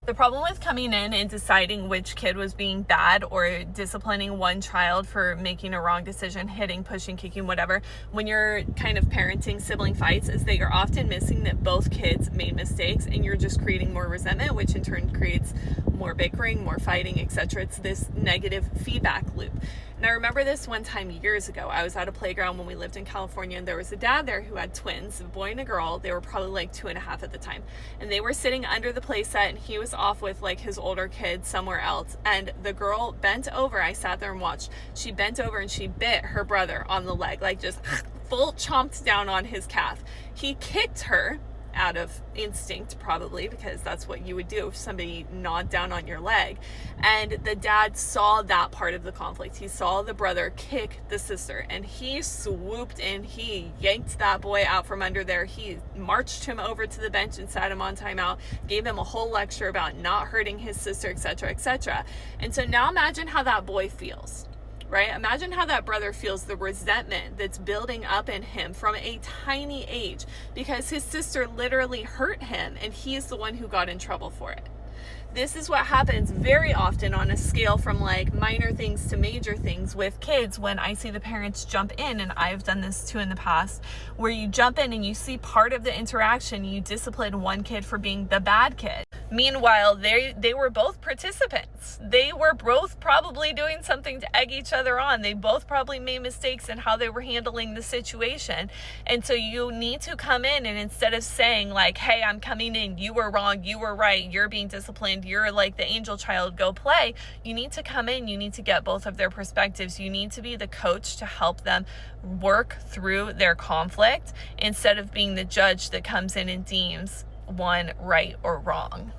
The problem with coming in and deciding which kid was being bad or disciplining one child for making a wrong decision, hitting, pushing, kicking, whatever, when you're kind of parenting sibling fights, is that you're often missing that both kids made mistakes and you're just creating more resentment, which in turn creates more bickering, more fighting, etc. It's this negative feedback loop. And I remember this one time years ago. I was at a playground when we lived in California, and there was a dad there who had twins, a boy and a girl. They were probably like 2.5 at the time. And they were sitting under the play set, and he was off with like his older kid somewhere else. And the girl bent over. I sat there and watched. She bent over and she bit her brother on the leg, like just full chomped down on his calf. He kicked her out of instinct, probably, because that's what you would do if somebody gnawed down on your leg. And the dad saw that part of the conflict. He saw the brother kick the sister, and he swooped in. He yanked that boy out from under there. He marched him over to the bench and sat him on timeout, gave him a whole lecture about not hurting his sister, etc., etc. And so now imagine how that boy feels. Right? Imagine how that brother feels, the resentment that's building up in him from a tiny age because his sister literally hurt him and he's the one who got in trouble for it. This is what happens very often on a scale from like minor things to major things with kids when I see the parents jump in, and I've done this too in the past, where you jump in and you see part of the interaction, you discipline one kid for being the bad kid. Meanwhile, they were both participants. They were both probably doing something to egg each other on. They both probably made mistakes in how they were handling the situation. And so you need to come in, and instead of saying like, hey, I'm coming in, you were wrong, you were right, you're being disciplined, you're like the angel child, go play. You need to come in, you need to get both of their perspectives. You need to be the coach to help them work through their conflict instead of being the judge that comes in and deems one right or wrong.